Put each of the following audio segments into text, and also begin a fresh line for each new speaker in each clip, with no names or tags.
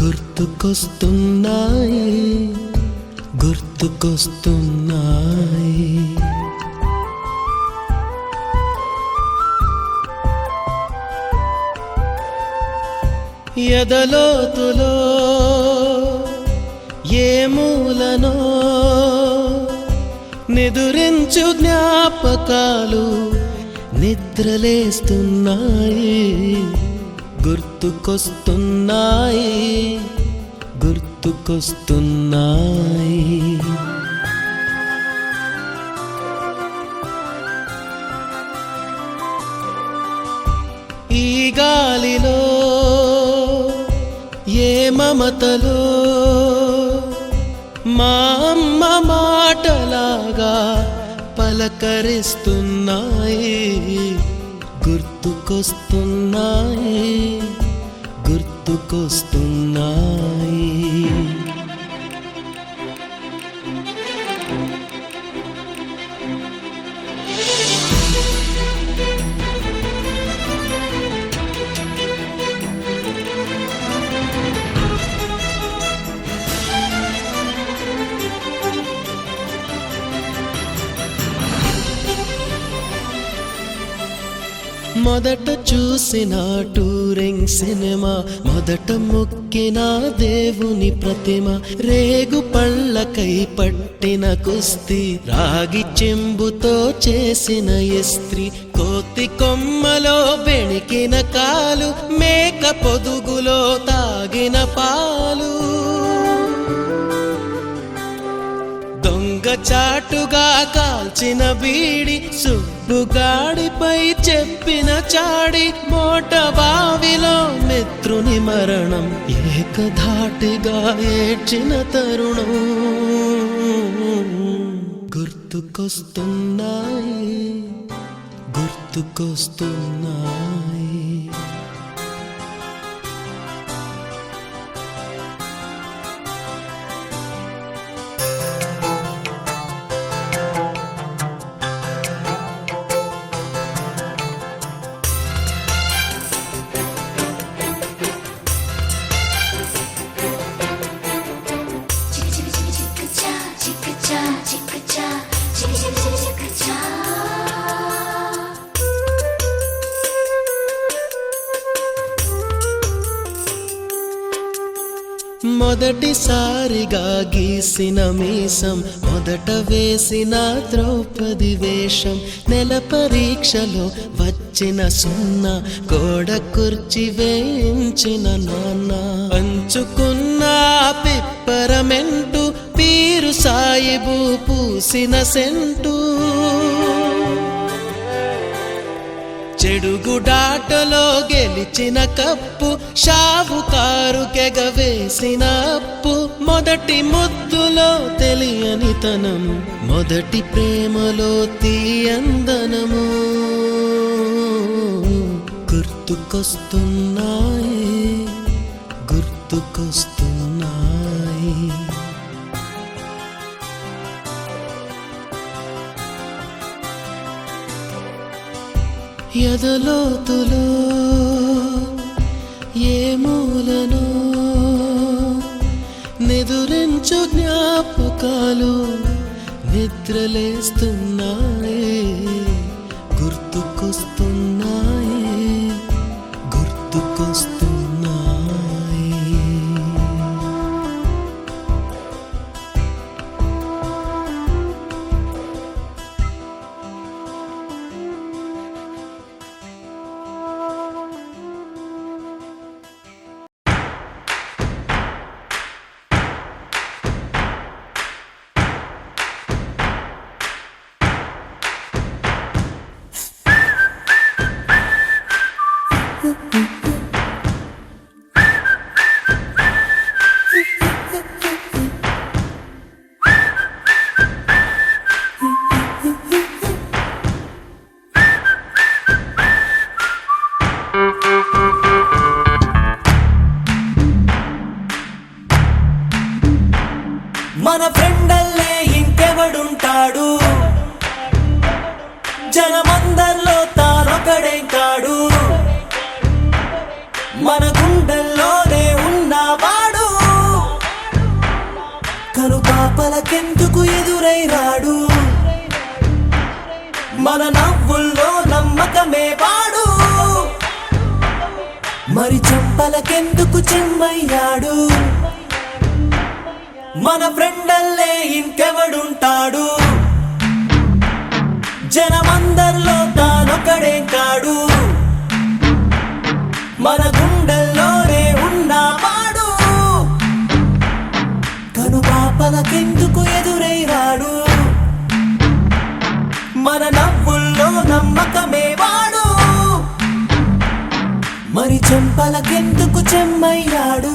గుర్తుకొస్తున్నాయి గుర్తుకొస్తున్నాయి ఎదలోతులో ఏ మూలనో నిదురించు జ్ఞాపకాలు నిద్రలేస్తున్నాయి గుర్తుకొస్తున్నాయి గుర్తుకొస్తున్నాయి ఈ గాలిలో ఏ మమతలో మా అమ్మ మాటలాగా పలకరిస్తున్నాయి గుర్తుకొస్తున్నాయి గుర్తుకొస్తున్నాయి మొదట చూసిన టూరింగ్ సినిమా మొదట మొక్కిన దేవుని ప్రతిమ రేగు పళ్ళకై పట్టిన కుస్తీ రాగి చెంబుతో చేసిన ఇస్త్రీ కోతి కొమ్మలో బెణికిన కాలు మేక పొదుగులో తాగిన పాలు చాటుగా కాల్చిన బీడి సుబ్బుగాడిపై చెప్పిన చాడి మోట బావిలో మిత్రుని మరణం ఏకధాటిగా ఏడ్చిన తరుణం గుర్తుకొస్తున్నాయి గుర్తుకొస్తున్నాయి మొదటిసారిగా గీసిన మీసం మొదట వేసిన ద్రౌపది వేషం నెల పరీక్షలో వచ్చిన సున్నా గోడ కుర్చీ వేయించిన నాన్న పంచుకున్న పిప్పరమెంటు పీరు సాయిబు పూసిన సెంటు చెడుగుడాటలో గెలిచిన కప్పు షావుకారు కెగవేసిన అప్పు మొదటి ముద్దులో తెలియనితనము మొదటి ప్రేమలో తీయందనము గుర్తుకొస్తున్నాయి గుర్తుకొస్తున్నాయి ఎదలోతులో ఏ మూలనో నిదురించు జ్ఞాపకాలు నిద్రలేస్తున్నాయి గుర్తుకొస్తున్నాయి గుర్తుకొస్తున్నాయి
మన ఫ్రెండల్లే ఇంకెవడుంటాడు జనమందరిలో తానొకడే కాడు మన గుండెల్లోనే ఉన్నవాడు మనకెందుకు ఎదురై రాడు, మన నవ్వుల్లో నమ్మకమే వాడు. మరి చెంపలకెందుకు చెమ్మయ్యాడు, మన ఫ్రెండల్లే ఇంకెవడుంటాడు. జనమందరిలో తానొకడే కాడు, మన గుండెల్లోనే ఉన్నవాడు. కనుపాపలకెందుకు ఎదురై రాడు, మన నవ్వుల్లో నమ్మకమే వాడు. మరి చెంపలకెందుకు చెమ్మయ్యాడు.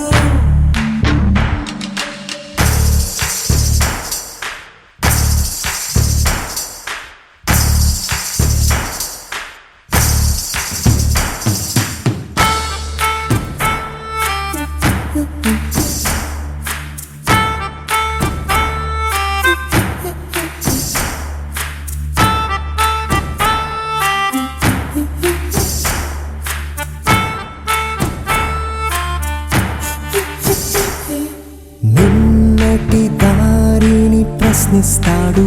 నిన్నటి దారిని ప్రశ్నిస్తాడు,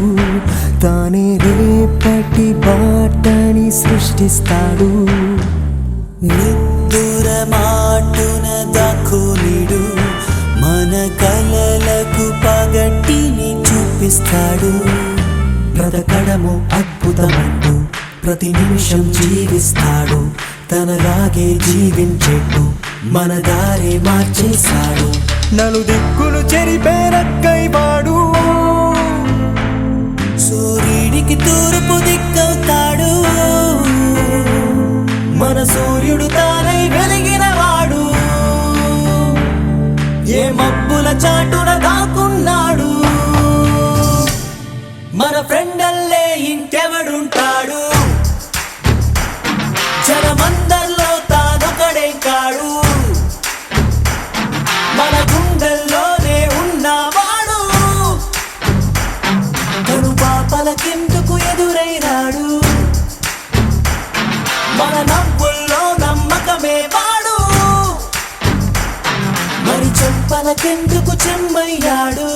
తానే రేపటి బాటని సృష్టిస్తాడు.
నిద్దుర మాటున దాక్కునిడు, మన కలలకు పగటిని చూపిస్తాడు. బ్రతకడము అద్భుతమంటూ ప్రతి నిమిషం జీవిస్తాడు, తనలాగే జీవించేట్టు మన దారి మార్చేశాడు.
నలుదిక్కులు చెరిపేరక్కై వాడు,
సూర్యుడికి తూర్పు దిక్కవుతాడు, మన సూర్యుడు తానై వెలిగిన వాడు. ఏ మబ్బుల చాటున దాక్కున్నాడు, మన ఫ్రెండల్లే ఇంకెవడుంటాడు. జనమందరిలో తానొకడే కాడు, మన గుండెల్లోనే ఉన్నవాడు. కనుపాపలకెందుకు ఎదురై రాడు, మన నవ్వుల్లో నమ్మకమే వాడు. మరి చెంపలకెందుకు చెమ్మయ్యాడు.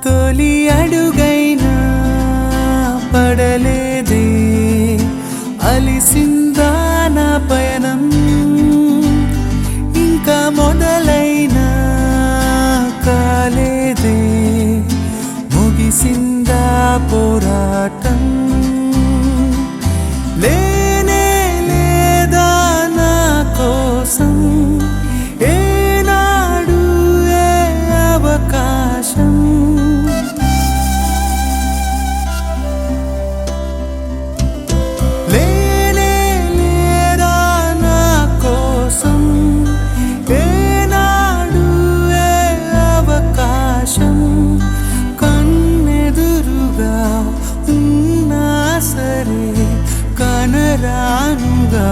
తొలి అడుగైనా పడలేదే, అలిసిందా నా పయనం. ఇంకా మొదలైనా కాలేదే, ముగిసిందా పోరాటం. లేనే లేదా నా కోసం ఏనాడు ఏ అవకాశం. లేనే లేదా నా కోసం ఏనాడు ఏ అవకాశం. కన్నెదురుగా ఉన్నా సరే కనరానుగా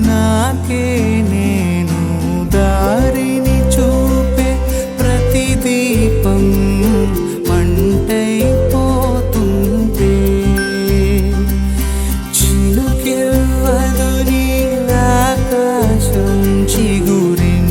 నాకే నేను దారిని చూపే ప్రతి దీపం మంటైపోతుంటే. చిలుకెవ్వదు నీలాకాశం చిగురించాలనుకుంటే.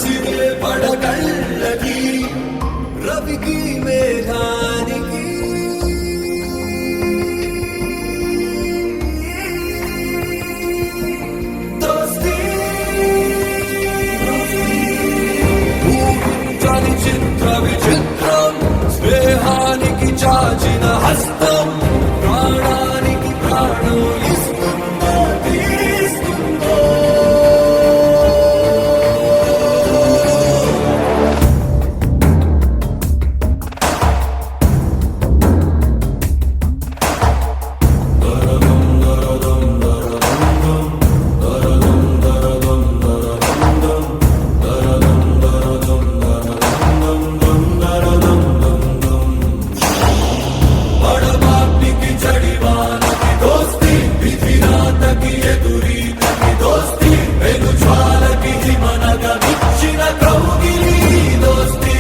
కసిరే పడకళ్ళకి రవికి మేఘానికి దోస్తీ ఊహించని చిత్ర విచిత్రం స్నేహానికి చాచిన హస్తం ప్రాణానికి ప్రాణం ఇస్తుందో తీస్తుందో పడబాపికి జడివానకి దోస్తి విధిరాతకి ఎదురీతకి దోస్తి వెను జ్వాలకి మనగా విచ్చిన కౌగిలి దోస్తి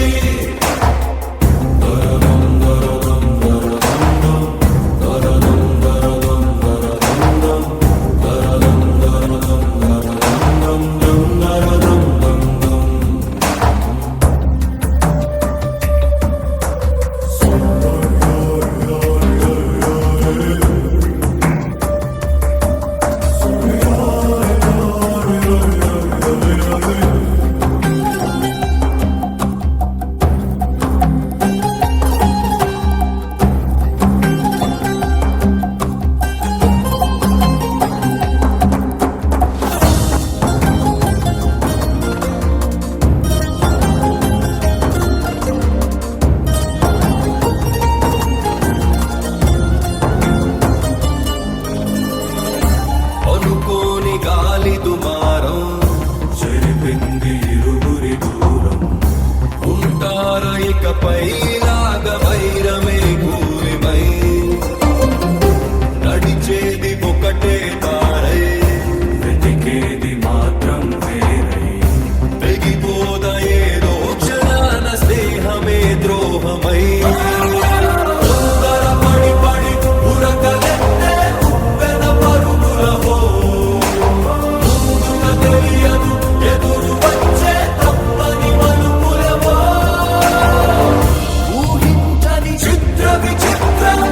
అనుకోని గాలి దుమారం చెరిపింది ఇరువురి దూరం ఉంటార ఇకపై లాగ వైరమే కూలిమై నడిచేది ఒకటే తారై వెతికేది మాత్రం వేరై తెగిపోద ఏదో క్షణాన స్నేహమే ద్రోహమై తొందర పడి పడి ఉరకలెత్తే ఉప్పెన పరుగులహో ముందుగా తెలియదు ఎదురు వచ్చే తప్పని మలుపులవో ఊహించని చిత్ర విచిత్రం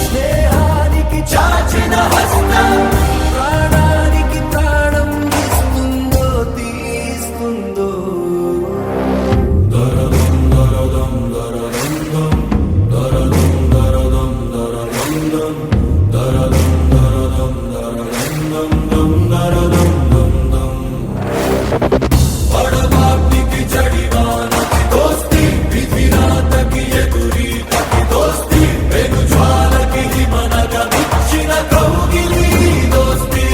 స్నేహానికి చాచిన హస్తం ప్రాణానికి ప్రాణం ఇస్తుందో తీస్తుందో పడబాపికి జడివానకి దోస్తి విధిరాతకి ఎదురీతకి దోస్తి వెను జ్వాలకి మనగా విచ్చిన కౌగిలి దోస్తి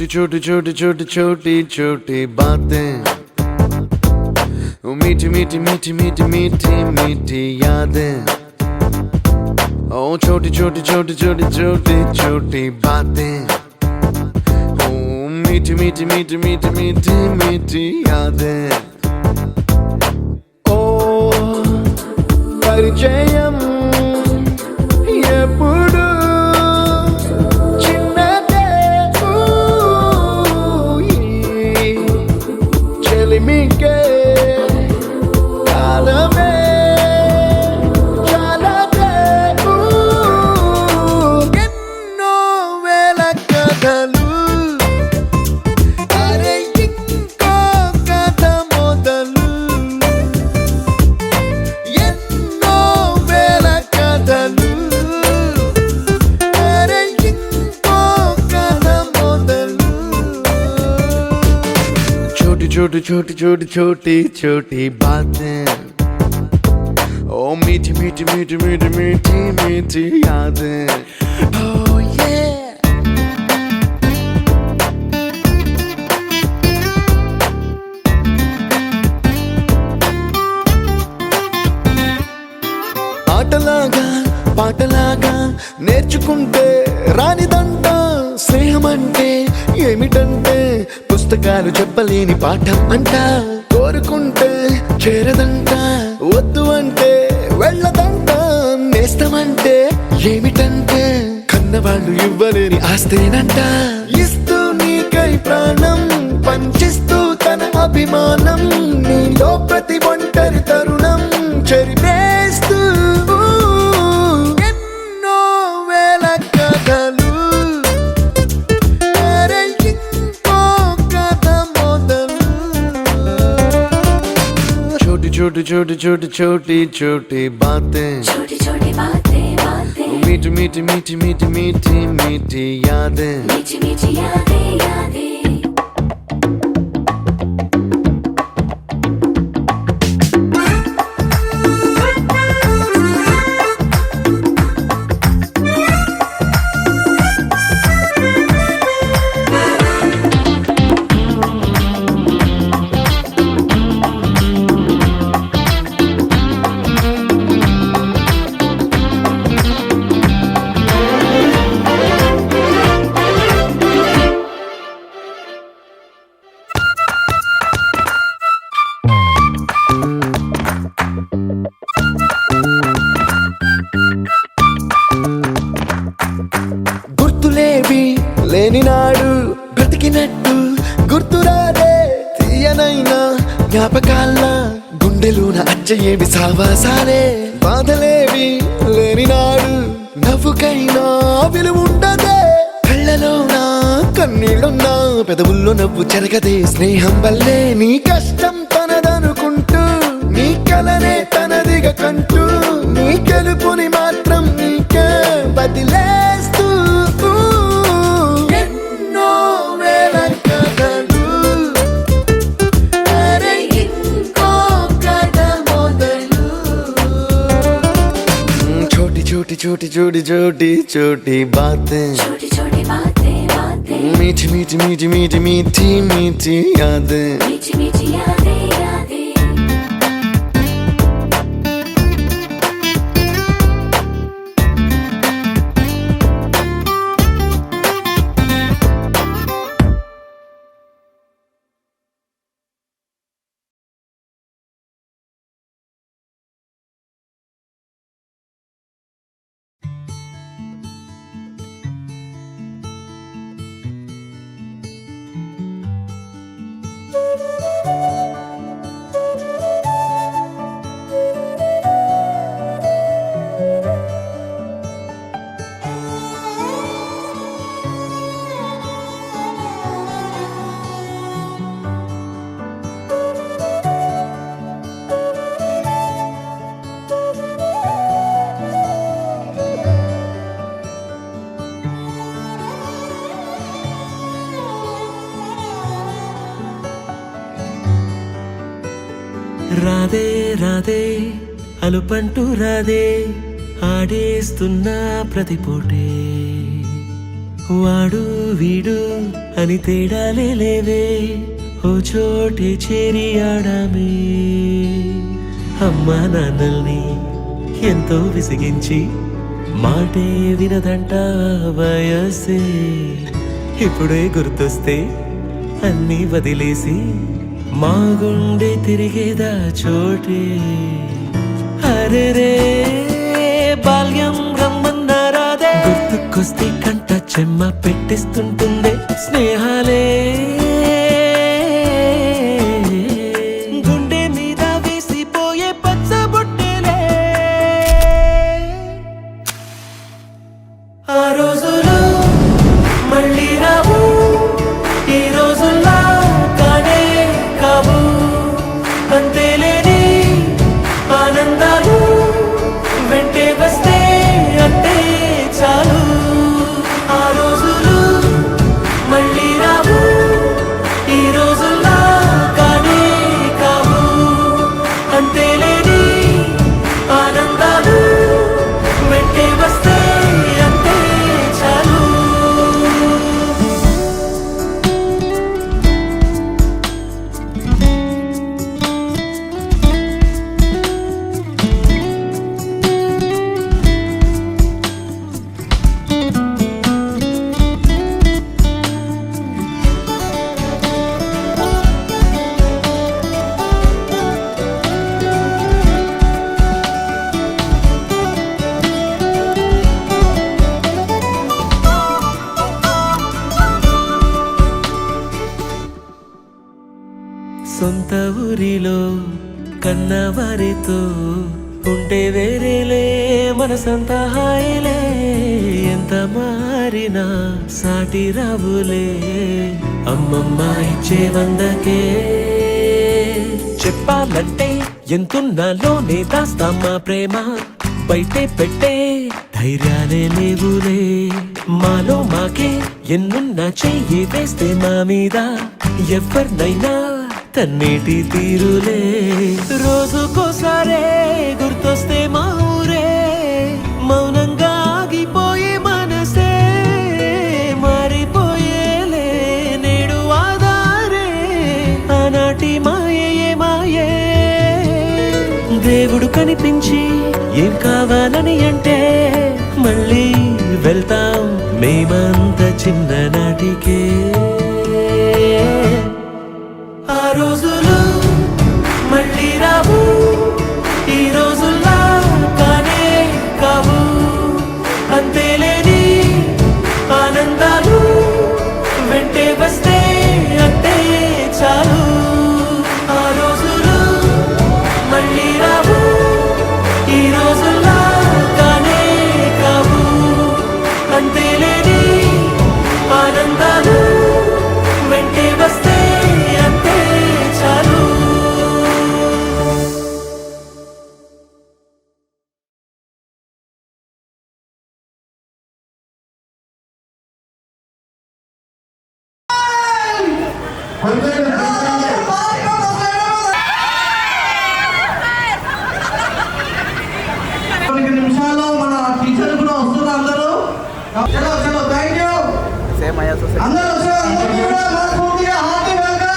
छोटी छोटी छोटी छोटी छोटी छोटी बातें, मीठी मीठी मीठी मीठी मीठी मीठी यादें। ओ छोटी छोटी छोटी छोटी छोटी छोटी बातें, ओ मीठी मीठी मीठी मीठी मीठी मीठी यादें। ओ परिचయం ఎప్పుడు చిన్నదే, చెలిమికే కాలమే చాలదే. ఎన్నో వేల కథలు, అరే ఇంకో కథ మొదలు. ఎన్నో వేల కథలు, అరే ఇంకో కథ మొదలు. छोटी छोटी छोटी छोटी छोटी छोटी बातें, ओ मीठी मीठी मीठी मीठी मीठी मीठी यादें। Oh yeah. ఆటలాగా పాటలాగా నేర్చుకుంటే రానిదంట స్నేహం అంటే ఏమిటంటే, పుస్తకాలు చెప్పలేని పాఠం అంట. కోరుకుంటే చేరదంట, వద్దు అంటే వెళ్ళదంట. నేస్తమంటే ఏమిటంటే, కన్నవాళ్ళు ఇవ్వలేని ఆస్తేనంట. ఇస్తూ నీకై ప్రాణం పంచిస్తూ తన అభిమానం, నీలో ప్రతి ఒంటరి తరుణం చెరిపేస్తూ. ఎన్నో వేల కథలు, అరే ఇంకో కథ మొదలు. छोटी छोटी छोटी छोटी छोटी छोटी बातें,
छोटी छोटी बातें बातें,
मीठी मीठी मीठी मीठी मीठी मीठी यादें।
मीठी मीठी यादें यादें। గుర్తులేవి లేని నాడు బ్రతికినట్టు గుర్తురాదే తీయనైనా జ్ఞాపకాల గుండెలోన అచ్చయేవి సావాసాలే. బాధలేవి లేని నాడు నవ్వుకైనా విలువుండదే. కళ్ళలోన కన్నీళ్ళున్నా పెదవుల్లో నవ్వు చెరగదే. స్నేహం వల్లే నీ కష్టం తనదనుకుంటూ, నీ కలనే తనదిగా కంటూ, నీ గెలుపుని మాత్రం నీకే బదిలేస్తూ. ఎన్నో వేల కథలు, అరే ఇంకో కథ మొదలు. छोटी छोटी छोटी छोटी छोटी छोटी बातें, छोटी छोटी बातें बातें,
मीठी मीठी मीठी मीठी मीठी मीठी यादें।
मीठी मीठी यादें यादें।
రాదే రాదే అలుపంటూ రాదే ఆడేస్తున్నా ప్రతిపోటే వాడు వీడు అని తేడాలే లేవే, ఓ చోటే చేరి ఆడామే. అమ్మా నాన్నల్ని ఎంతో విసిగించి మాటే వినదంట వయసే. ఇప్పుడే గుర్తొస్తే అన్నీ వదిలేసి మా గుండె తిరిగేదా చోటే. అరే రే బాల్యం రమ్మన్నారాదే, గుర్తుకొస్తే కంట చెమ్మ పెట్టిస్తుంటుందే స్నేహాలే. గుండె మీద వేసిపోయే పచ్చబొట్టెలే. ఆ రోజులు మళ్ళీ రావు, ఈ రోజుల్లా కానే కావు. అంతేలేని ఆనందాలు వెంటే వస్తే అంటే చాలు. ఆ రోజులు మళ్ళీ రావు, ఈ రోజుల్లా కానే కావు. అంతేలేని ఆనందాలు వెంటే వస్తే అంటే చాలు. సొంత ఊరిలో కన్నవారితో ఉంటే వేరేలే మనసంతా హాయిలే. ఎంత మారినా సాటి రావులే అమ్మమ్మ ఇచ్చే వందకే. చెప్పాలంటే ఎంతున్నాలోనే దాస్తామా ప్రేమ, బయటే పెట్టే ధైర్యాలే లేవులే. మాలో మాకే ఎన్నున్నా చెయ్యి వేస్తే మా మీద ఎవరినైనా తన్నేటి తీరులే. రోజుకోసారే గుర్తొస్తే మా ఊరే, మౌనంగా ఆగిపోయే మనసే. మారిపోయేలే నేడు ఆధారే, ఆనాటి మాయే మాయే. దేవుడు కనిపించి ఏం కావాలని అంటే మళ్ళీ వెళ్తాం మేమంత చిన్ననాటికే. ఆ రోజులు మళ్ళీ రావు, ఈ రోజుల్లా కానే కావు. అంతేలేని ఆనందాలు వెంటే వస్తే అంటే చాలు. ఆ రోజులు మళ్ళీ రావు, ఈ రోజుల్లా కానే కావు. అంతేలేని ఆనందాలు వెంటే వస్తే అంటే చాలు.
కొన్ని నిమిషాల్లో మన టీచర్ కూడా వస్తున్నారు అందరూ. చలో చలో థ్యాంక్ యూ. అందరూ వచ్చారు, అందరికీ కూడా మనస్ఫూర్తిగా హార్టీ వెల్కమ్.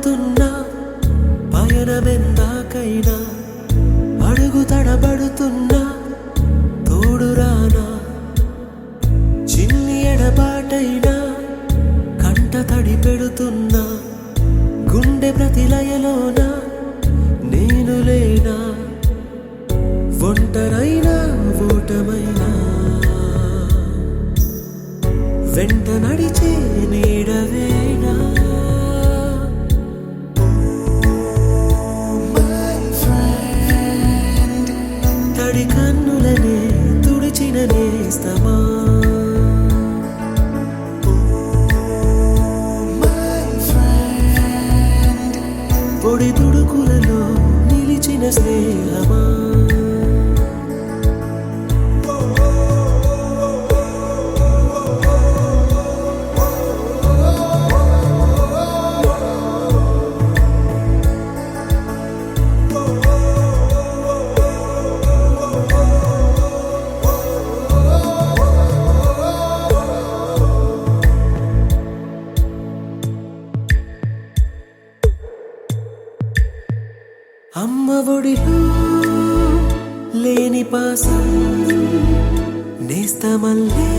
అడుగుతున్నా పయనమెందాకైనా అడుగు తడబడుతున్నా తోడురానా చిన్ని ఎడబాటైనా కంట తడి పెడుతున్నా గుండె ప్రతిలయలోన నేను లేనా ఒంటరైనా ఓటమైనా వెంట నడిచే నీడవేనా తడి కన్నులనే తుడిచిన నేస్తమా పొడి తుడుకులలో నిలిచిన స్నేహమా అమ్మ ఒడిలో లేని పాసం నేస్తమల్లే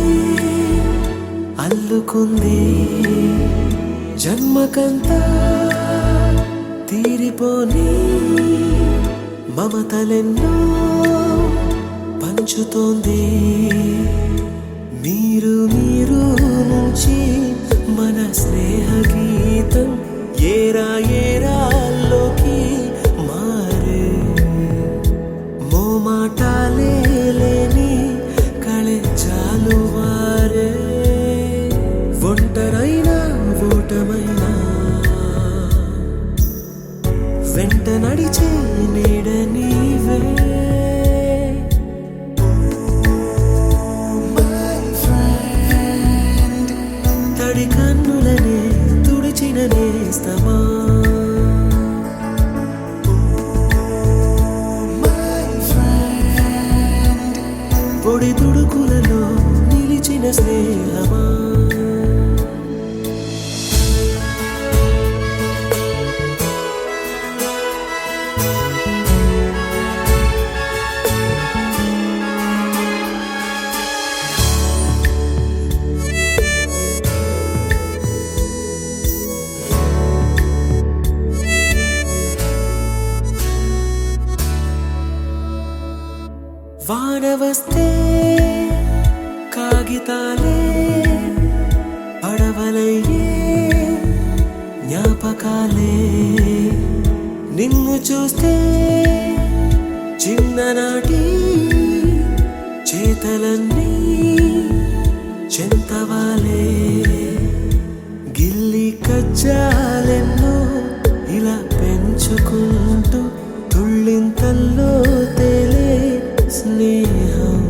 అల్లుకుంది జన్మకంతా తీరిపోని మమతలెన్నో పంచుతోంది మీరు నుంచి మన స్నేహ గీతం ఏరా ఏరాల్లోకి మారే మోమాటాలే లేని కళే చాలు వారే ఒంటరైనా ఓటమైనా వెంట నడిచే నీడ నీవే తడి కన్నులనే తుడిచిన నేస్తమా పొడి తుడుకులలో నిలిచిన స్నేహమా వాన వస్తే కాగితాలే పడవలయ్యే జ్ఞాపకాలే నిన్ను చూస్తే చిన్ననాటి చేతలన్నీ చెంతవాలే గిల్లి కజ్జాలెన్నో ఇలా పెంచుకుంటూ తుళ్ళింతల్లో తేలే స్నేహం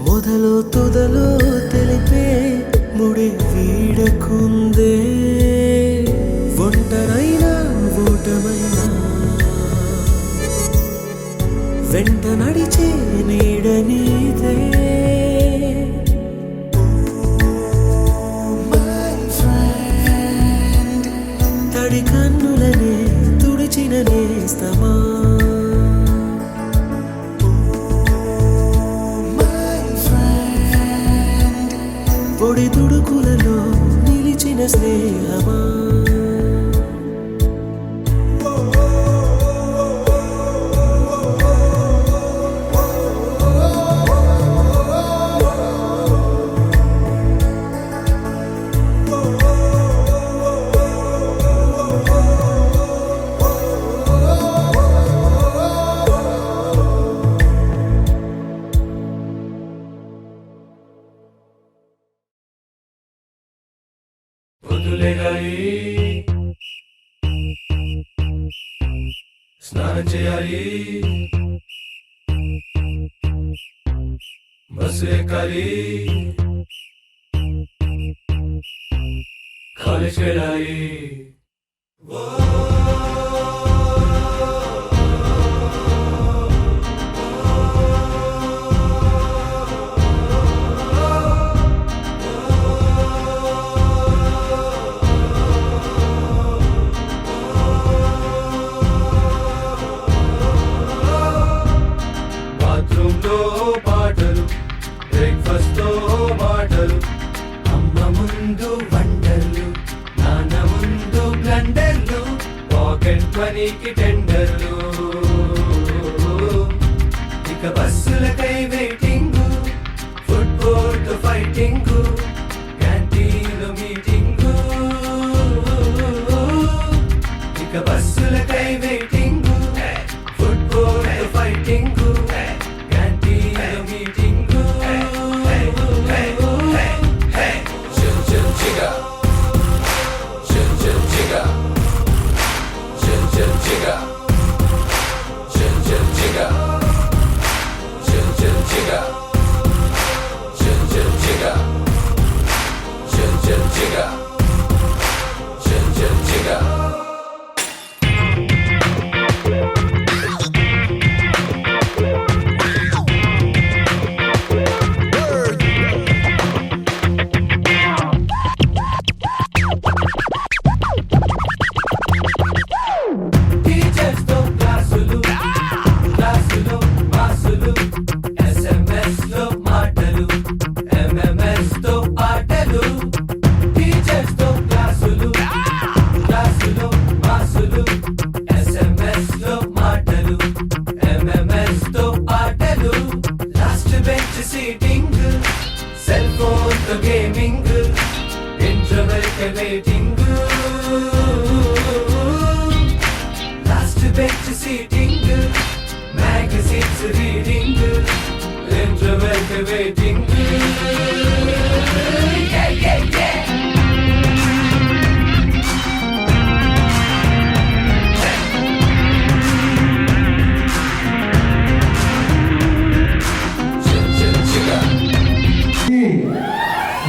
మొదలు తుదలో తెలిపే ముడి వీడకుందే ఒంటరైనా ఓటమైనా వెంట నడిచే నీడ నీదే తడి కన్నులనే తుడిచిన నేస్తమా పొడి తుడుకులలో నిలిచిన స్నేహమా
స్నానం చేయాలి బస్సు ఎక్కాలి కాలేజ్కి వెళ్ళాలి మనీకి టెండర్లు ఇక బస్సులకై వెయిటింగ్ ఫుట్బాల్ తో ఫైటింగ్ క్యాంటీన్లో మీటింగ్ ఇక బస్సులకై వెయిటింగ్ ఫుట్బాల్ తో ఫైటింగ్ క్యాంటీన్లో మీటింగ్ చిల్ చిల్ చిగా చిల్ చిల్ చిగా chill chill chigga chill chill chigga chill chill chigga chill chill chigga chill chill chigga chill chill chigga teachers తో క్లాసులు క్లాసులో మాసులు SMS లో మాటలు MMS తో పాటలు టీచర్స్ తో క్లాసులు క్లాసులో మాసులు SMS లో మాటలు MMS తో పాటలు last bench seating cell phone తో గేమింగ్ ఇంటర్వెల్ కే waiting last bench seating magazines reading interval కి వెయిటింగ్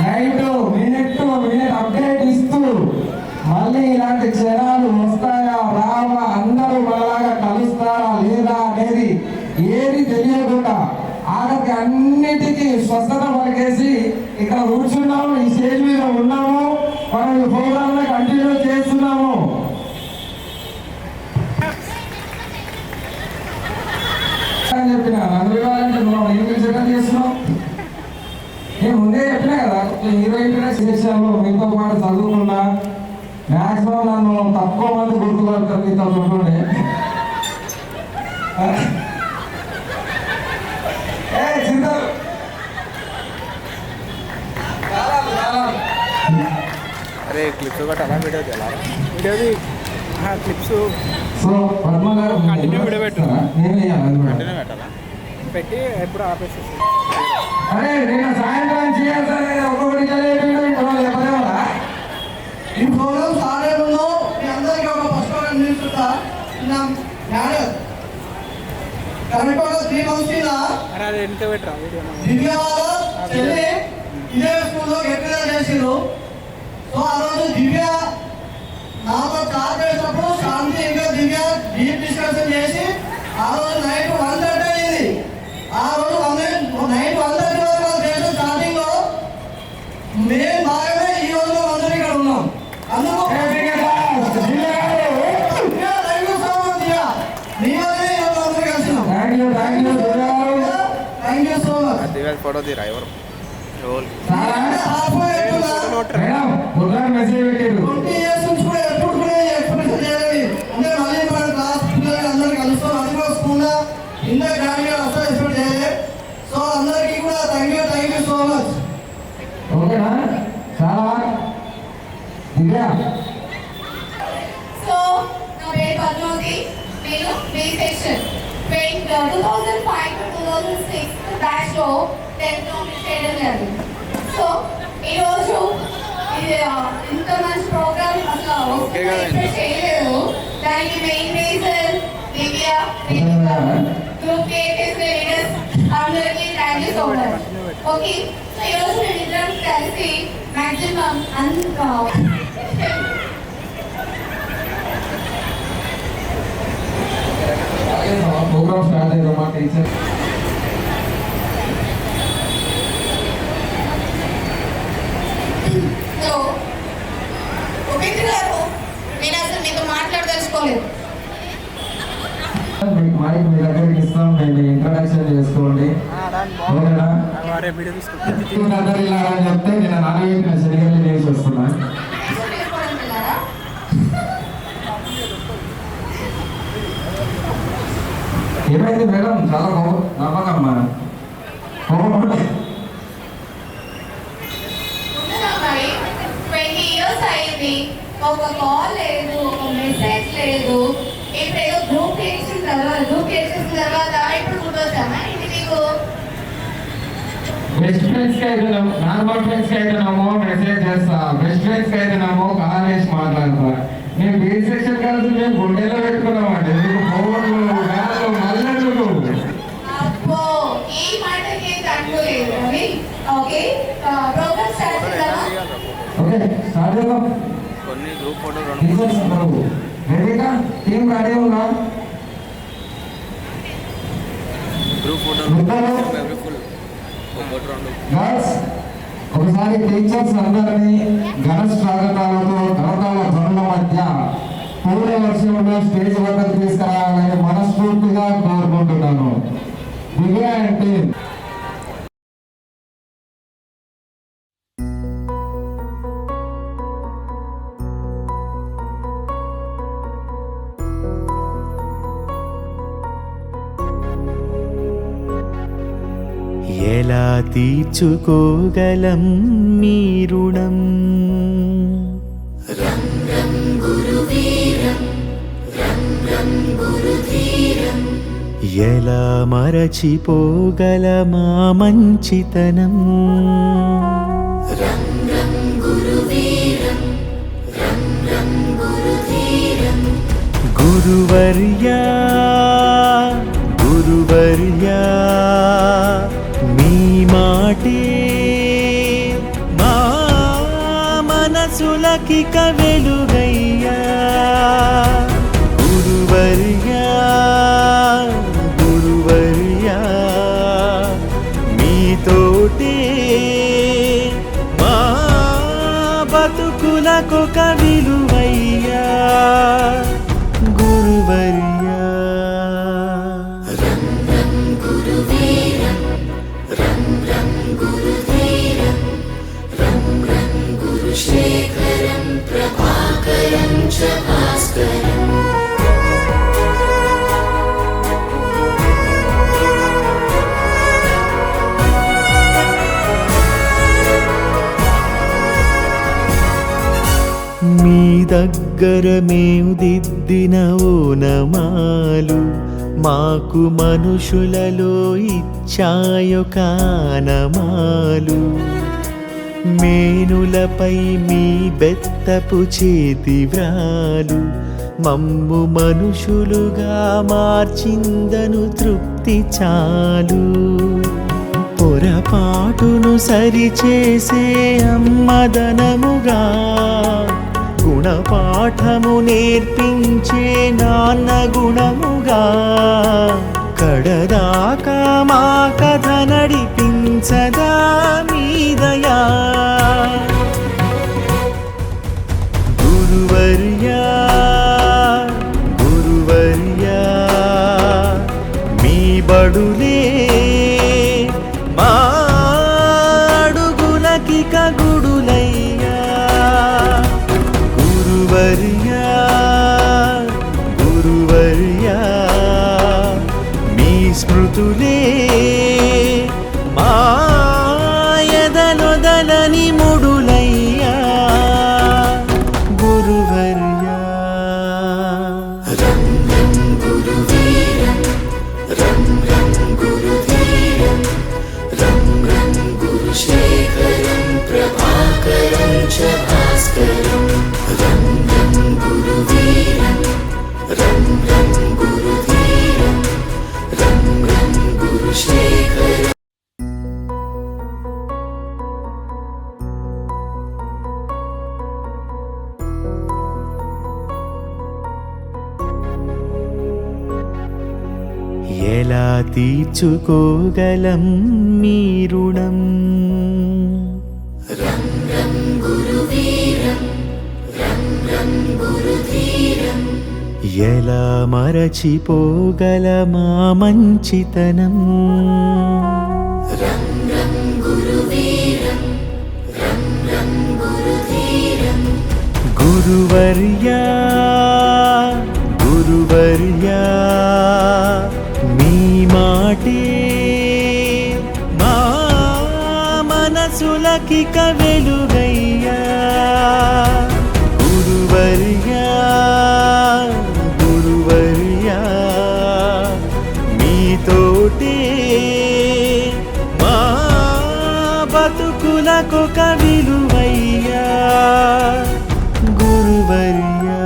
నైట్ మినిట్ అప్డేట్ ఇస్తూ మళ్ళీ ఇలాంటి క్షణాలు వస్తాయా రావా అందరూ మనలాగా కలుస్తారా లేదా అనేది ఏది తెలియకుండా ఆఖరికి అన్నిటికీ స్వస్థత పలికేసి ఇక్కడ కూర్చున్నాము ఈ స్టేజ్ మీద ఉన్నాము మనం ఈ ప్రోగ్రామ్ కంటిన్యూ చేస్తున్నాము. చెప్పిన నన్ను ఇవ్వాలంటే మనం ఇంగ్లీష్ ఎక్కడ చేస్తున్నాం. నేను ముందే చెప్పినా కదా హీరోయిన్ చేశాను మీతో పాటు చదువుకున్నా మ్యాక్సిమం నన్ను తక్కువ మంది గుర్తుపడతారు మీతో ఉంటుండే.
అరే క్లిప్స్ ఒకటి అలా వీడియో వీడియోది క్లిప్స్
సో పద్మ గారు
కంటిన్యూ వీడియో పెట్టు
నేను
కంటిన్యూ పెట్టాలా పెట్టి ఎప్పుడు ఆపేసేసి
అరే నేను సాయంత్రం చేయాల్సిన ఒక్కొక్కటి చెప్పలేదా ఈ ప్రోగ్రామ్ స్టార్ట్ అయ్యే ముందు మీ అందరికీ ఒక పుస్తకం అందిస్తుంటా కరెక్ట్గా 3 months కింద
అరే అది ఎంత పెట్టరా వీడియో
దివ్య చెల్లి ఇదే స్కూల్లో గట్టిగా చేసిరు. సో ఆ రోజు దివ్య నాతో చార్జ్ చేసినప్పుడు శాంతి ఇంకా దివ్య డీప్ డిస్కషన్ చేసి ఆ రోజు నైట్ 1:30 అయింది. ఆ రోజు నైట్ 1:30 వరకు చేసిన స్టార్టింగ్ లో మేము బాగానే ఈ రోజు అందరూ ఇక్కడ ఉన్నాం. అందుకు
ఫోటో తీరా ఎవరు
మెసేజ్ పెట్టారు 20 years నుంచి కూడా ఎప్పుడు కూడా ఎక్స్ప్రెషన్ చేయాలి అంటే మళ్ళీ మన క్లాస్ పిల్లలు అందరూ కలుస్తాం. అది కూడా స్కూల్ ఇందా గ్రాండ్గా అసలు ఎక్స్పెక్ట్ చేయలేదు. సో అందరికీ కూడా థ్యాంక్ యూ సో మచ్. ఓకేనా చాలా
సో నా పేరు పద్మావతి. నేను బి సెక్షన్ 2005 to 2006 బ్యాచ్ లో 10th కంప్లీట్ చేయడం జరిగింది. సో ఈరోజు ఇది ఇంత మంచి ప్రోగ్రామ్ అసలు ఎక్స్పెక్ట్ చేయలేదు. దానికి మెయిన్ రీజన్ దివ్య గ్రూప్ కేటీఎస్ లీడర్స్ అందరికీ thank you so much. Okay so ఈరోజు మేము ఇద్దరం కలిసి మ్యాక్సిమం
ప్రోగ్రామ్ స్టార్ట్ చేద్దామా టీచర్.
సో ఉపేంద్ర గారు నేను అసలు మీతో మాట్లాడదలుచుకోలేదు.
మైక్ మీ దగ్గరికి ఇస్తాం. నేను ఇంట్రడక్షన్ చేసుకోండి ఓకేనా.
వీడియో తీసుకుంటాను
అందరు ఇలా అని చెప్తే నేను నాలుగు సరిగ్గా చేసి వస్తున్నా.
ఏమైంది మేడం? చాలా నమ్మకమ్మా
ముందుగా మరి 20 years అయింది, ఒక కాల్ లేదు, ఒక మెసేజ్ లేదు. ఇప్పుడు ఏదో గ్రూప్ చేసిన తర్వాత ఇప్పుడు గుర్తొచ్చామా ఇంటి నీకు?
బెస్ట్ ఫ్రెండ్స్కి అయితేనేమో, నార్మల్ ఫ్రెండ్స్కి అయితేనేమో మెసేజ్ చేస్తా, బెస్ట్ ఫ్రెండ్స్కి అయితేనేమో కాల్ చేసి మాట్లాడతా. నేను బీ సెక్షన్ కలిసి మేము గుండెలో పెట్టుకున్నామండి. మీకు ఫోన్లు గాలు మల్లెలు.
అబ్బో, ఈ మాటకి తక్కువ లేదు రవి. ఓకే, ప్రోగ్రామ్ స్టార్ట్ చేద్దామా?
ఓకే, స్టార్ట్ చేద్దాం.
కొన్ని గ్రూప్ ఫోటో
టీచర్స్ అందరూ రెడీగా? టీం రెడీ ఉందా?
గ్రూప్ ఫోటో
గర్ల్స్, ఒకసారి టీచర్స్ అందరినీ ఘన స్వాగతాలతో కరతాళ ధ్వనుల మధ్య పూల వర్షంలో స్టేజ్ వద్దకు తీసుకురావాలని మనస్ఫూర్తిగా కోరుకుంటున్నాను. దివ్య అంటే
ఎలా తీర్చుకోగలం మీ రుణం? ఎలా మరచిపోగలమా మంచితనం? గురువర్యా గురువర్యా, మీ మాటే మా మనసులకిక వెలుగయ్యా. గురువర్యా గురువర్యా, మీతోటే మా బతుకులకొక విలువయ్యా. గురువర్యా మీ దగ్గర మేము దిద్దిన ఓనమాలు మాకు మనుషులలో ఇచ్చాయొ కానమాలు. మేనులపై మీ బెత్తపు చేతి వ్రాలు మమ్ము మనుషులుగా మార్చిందను తృప్తి చాలు. పొరపాటును సరిచేసే అమ్మదనముగా గుణపాఠము నేర్పించే నాన్న గుణముగా కడదాకా మా కథ నడిపించదా మీ దయా. గురువర్యా గురువర్యా, మీ బడులే మా అడుగులకిక గుడులయ్యా. గురువర్యా గురువర్యా, మీ స్మృతులే మా ఎదలొదలని ముడులయ్యా. గురువర్యా ఎలా తీర్చుకోగలం మీ రుణం? ఎలా మరచిపోగలమా మంచితనం? గురువర్యా గురువర్యా, మీ
గురువులకిక వెలుగయ్యా గురువర్యా గురువర్యా మీతోటే మా బతుకులకొక విలువయ్యా గురువర్యా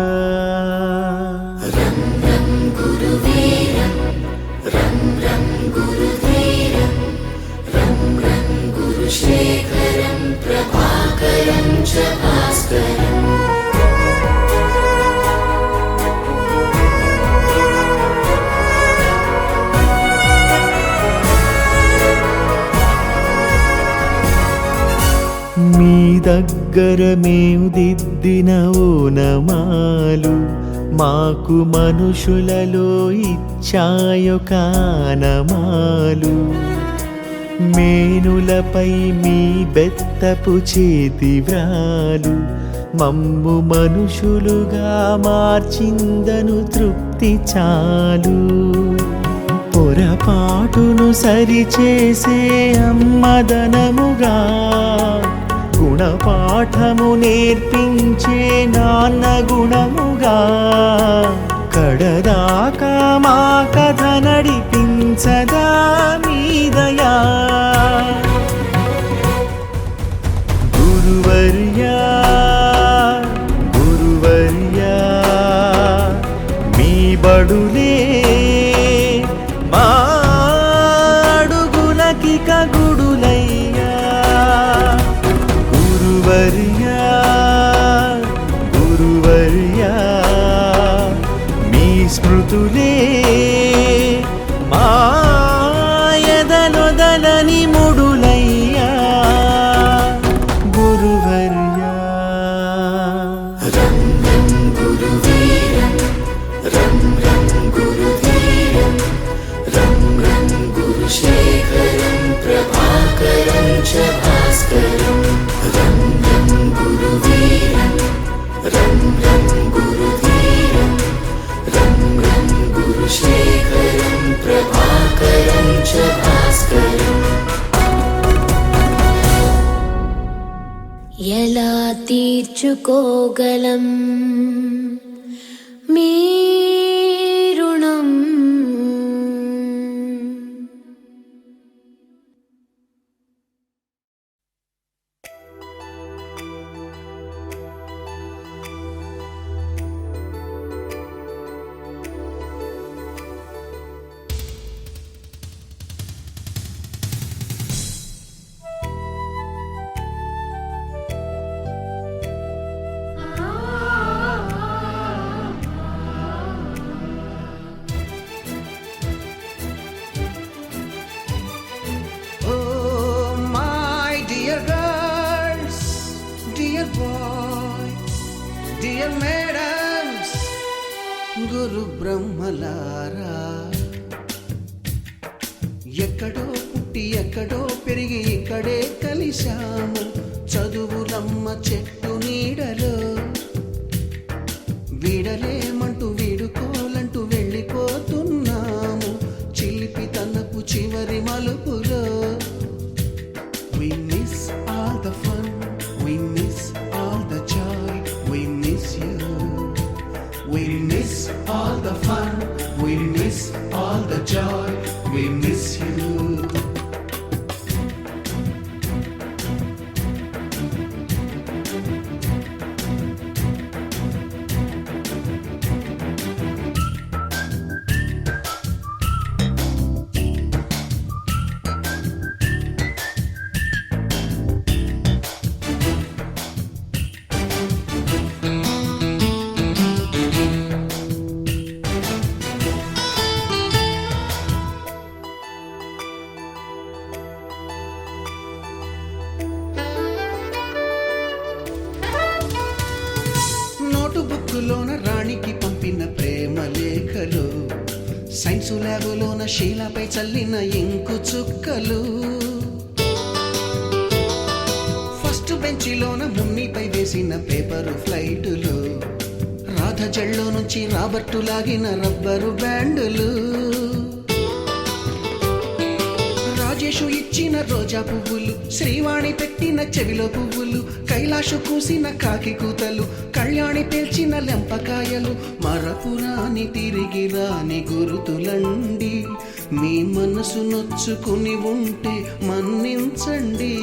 మీ దగ్గర మేము దిద్దిన ఓనమాలు మాకు మనుషులలో ఇచ్చాయొక ఆనమాలు మేనులపై మీ బెత్తపు చేతి వ్రాలు మమ్ము మనుషులుగా మార్చిందను తృప్తి చాలు పొరపాటును సరిచేసే అమ్మదనముగా గుణపాఠము నేర్పించే నాన్న గుణముగా కడదాకా మా కథ నడిపించదా మీదయా గురువర్యా గురువర్యా మీ బడులే మా అడుగులకిక గుడులయ్యా గురువర్యా గురువర్యా మీ స్మృతులే మా ఎదలొదలని ముడులయ్యా గురువర్యా
ఎలా తీర్చుకోగలం మీ రుణం
గురు బ్రహ్మలారా ఎక్కడో పుట్టి ఎక్కడో పెరిగి ఇక్కడే కలిశాము చదువులమ్మ చెట్టు నీడలో వీడలేమంటూ వీడుకోలంటూ వెళ్ళిపోతున్నాము చిలిపి తనపు చివరి మలుపులో We miss all the fun, we miss all the joy, we miss you. We miss all the fun, we miss all the joy, we miss you. బుక్కులోన రాణికి పంపిన ప్రేమ లేఖలు సైన్సు ల్యాబులోన శీలపై చల్లిన ఇంకు చుక్కలు ఫస్ట్ బెంచిలోన మున్నిపై వేసిన పేపరు ఫ్లైటులు రాధ జల్లో నుంచి రాబర్టు లాగిన rubber బ్యాండులు
Rajesh ఇచ్చిన రోజా పువ్వులు, శ్రీవాణి పెట్టిన చెవిలో పువ్వులు, కైలాషు కూసిన కాకి కూతలు, కళ్యాణి పేల్చిన లెంపకాయలు, మరపురాని తిరిగి రాని గురుతులండి. మీ మనసు నొచ్చుకుని ఉంటే మన్నించండి.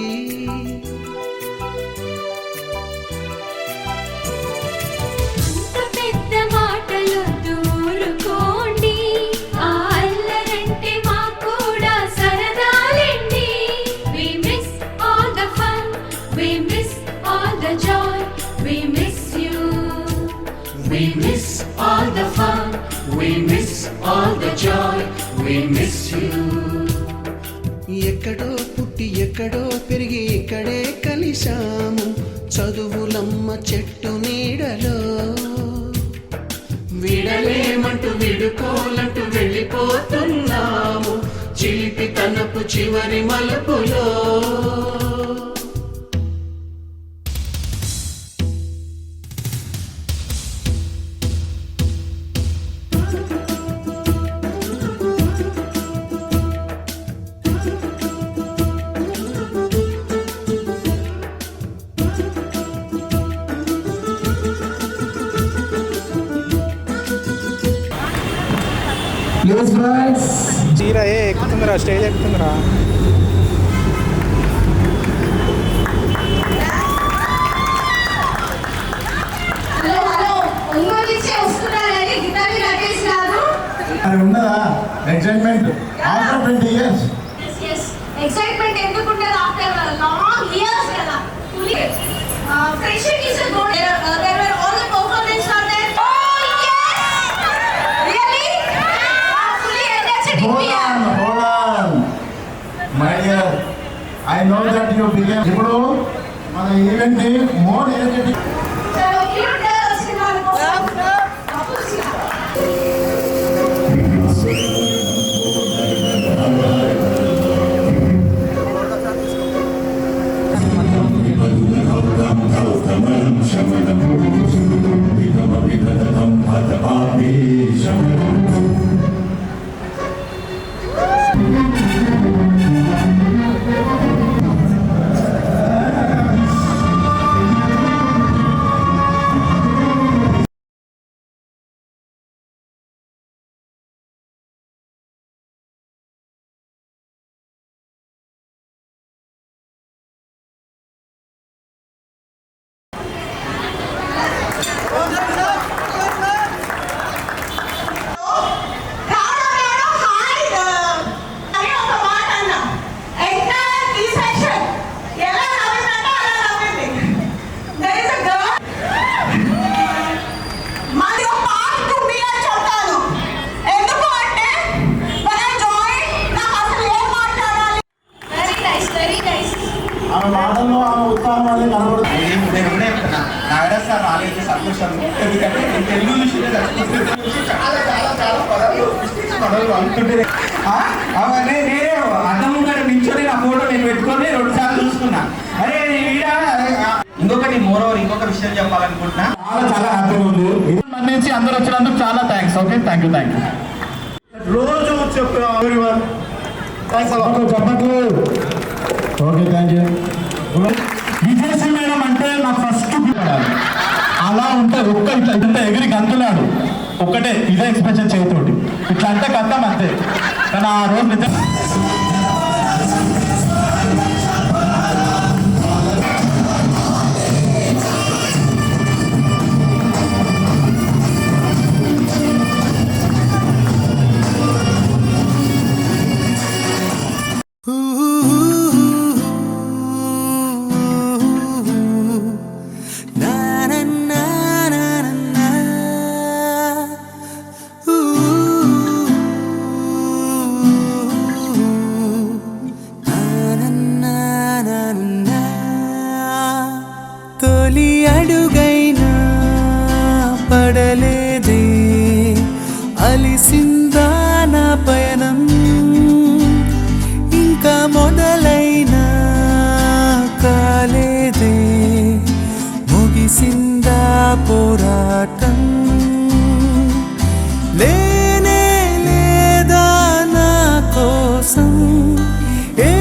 We miss all the fun, we miss all the joy, we miss you.
ఎక్కడో పుట్టి ఎక్కడో పెరిగి ఇక్కడే కలిశాము, చదువులమ్మ చెట్టు నీడలో. విడలేమంటూ విడుకోలంటూ వెళ్ళిపోతున్నాము, చిలిపి తనపు చివరి మలుపులో.
చీర ఎక్కుతుందిరా, స్టేజ్ ఎక్కుతుందిరా.
ఉన్నదా ఎక్సైట్మెంట్ ఆఫ్టర్ 20 years?
ఎక్సైట్మెంట్ ఎందుకు ఉండదు ఆఫ్టర్ లాంగ్ ఇయర్స్ కదా. Friendship is good. There were all the performance are there. Oh yes really fully energetic.
Hold on my dear, I know that you began. ఇప్పుడు మన event ని more energetic.
చలో cute girls కి వాళ్ళ
ఆమె మాటల్లో ఆమె ఉత్సాహం అనేది కనబడుతుంది.
సార్ రాలేదు సంతోషం, ఎందుకంటే నేను తెలుగు విషయంలో చాలా చాలా చాలా పదాలు అనుకుంటే అవన్నీ నేనే అన్నం ముంగట నించొని నా ఫోటో నేను పెట్టుకొని 2 సార్లు చూసుకున్నా. అరే ఇంకొకటి మోరోవర్ ఇంకొక విషయం చెప్పాలనుకుంటున్నా.
చాలా చాలా హ్యాపీగా ఉంది. నుంచి అందరూ వచ్చినందుకు చాలా థ్యాంక్స్. Okay, thank you. రోజు చెప్తున్నాం చెప్పట్లు. Okay, thank you. Vijayasri madam అంటే నాకు ఫస్ట్ అలా ఉంటే ఒక్క ఇట్లా ఎగిరి గంతులాడు ఒక్కటే ఇదే ఎక్స్ప్రెషన్ చేతోటి ఇట్లా అంటే కథం అంతే. కానీ ఆ రోజు నిజం
తొలి అడుగైనా పడలేదే, అలిసిందా నా పయనం, ఇంకా మొదలైనా కాలేదే, ముగిసిందా పోరాటం, లేనే లేదా నా కోసం ఏ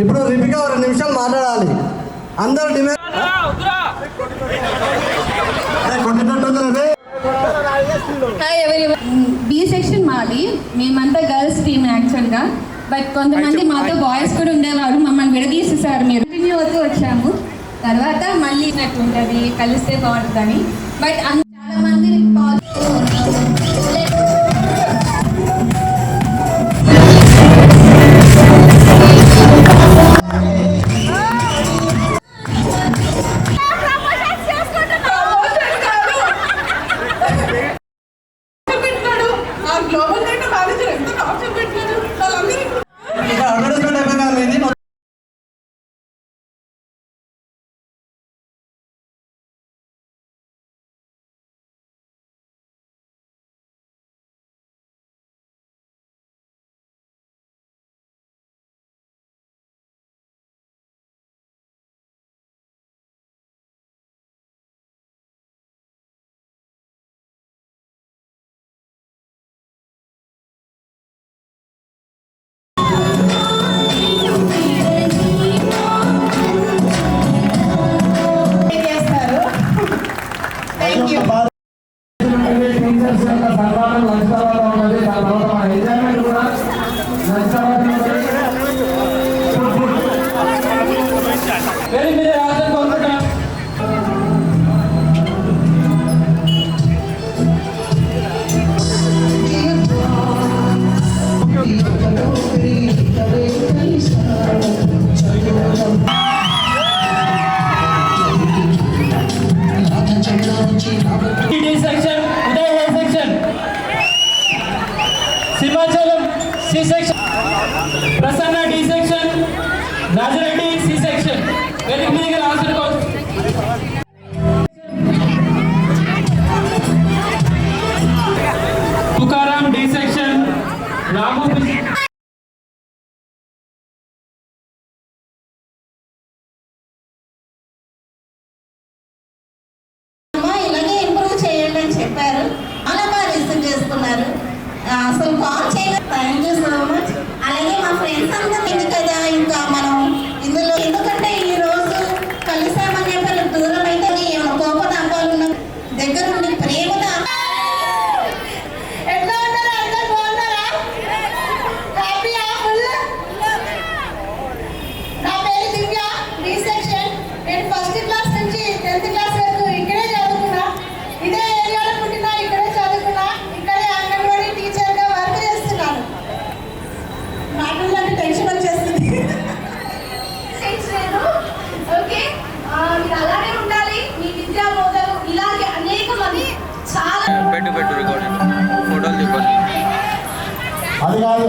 ఇప్పుడు రిపిక 2 నిమిషాలు మాట్లాడాలి. అందరు demand
hi everyone. B section మాది. మేమంతా గర్ల్స్ టీమ్ యాక్చువల్గా. బట్ కొంతమంది మాతో బాయ్స్ కూడా ఉండేవారు. మమ్మల్ని విడదీసేసారు. మీరు కంటిన్యూ అవుతూ వచ్చాము. తర్వాత మళ్ళీ ఉంటుంది కలిస్తే బాగుంటుందని. బట్ చాలా మంది
అడ్వర్టైజ్మెంట్ అయిపోయింది.
టీచర్స్ యొక్క సన్మానం లంచ్ తర్వాత ఉన్నది. దాని తర్వాత మన ఎంజాయ్మెంట్ కూడా లంచ్ తర్వాత వెరీ మీరు రాజన్ కోరుకుంటున్నాం. Section Uday A section, Simhachalam C section, Prasanna D section, Rajareddy C section. Very మీగా రాజన్ తుకారాం డి సెక్షన్, రాము
ఇలాగే ఇంప్రూవ్ చేయండి అని చెప్పారు. చాలా బాగా రిసీవ్ చేసుకున్నారు. అసలు కాల్ చేయలేదు. Thank you so much. అలాగే మా ఫ్రెండ్స్ అందరూ ఇది కదా ఇంకా మనం ఇందులో ఎందుకంటే ఈ రోజు కలిసామని చెప్పి దూరం అయితే ఏమైనా కోపతాపాలు ఉన్న దగ్గర ఉండి ప్రేమగా ఎట్లా ఉన్నారా? అందరూ బాగున్నారా? హ్యాపీయా? ఫుల్. నా పేరు దివ్య, బి సెక్షన్. నేను 1st క్లాస్ నుంచి 10th క్లాస్ వరకు ఇక్కడే చదువుకున్నా. ఇదే ఏరియాలో పుట్టినా, ఇక్కడే చదువుకున్నా. ఇక్కడే అంగన్వాడీ టీచర్గా వర్క్ చేస్తున్నాను. మాటల్లోనే టెన్షన్ వచ్చేస్తుంది. ఓకే, మీరు అలానే ఉండాలి. మీ విద్యా బోధలు ఇలాగే అనేక మంది చాలా
పెట్టు రికార్డింగ్ ఫోటోలు చెప్పండి.
అది కాదు.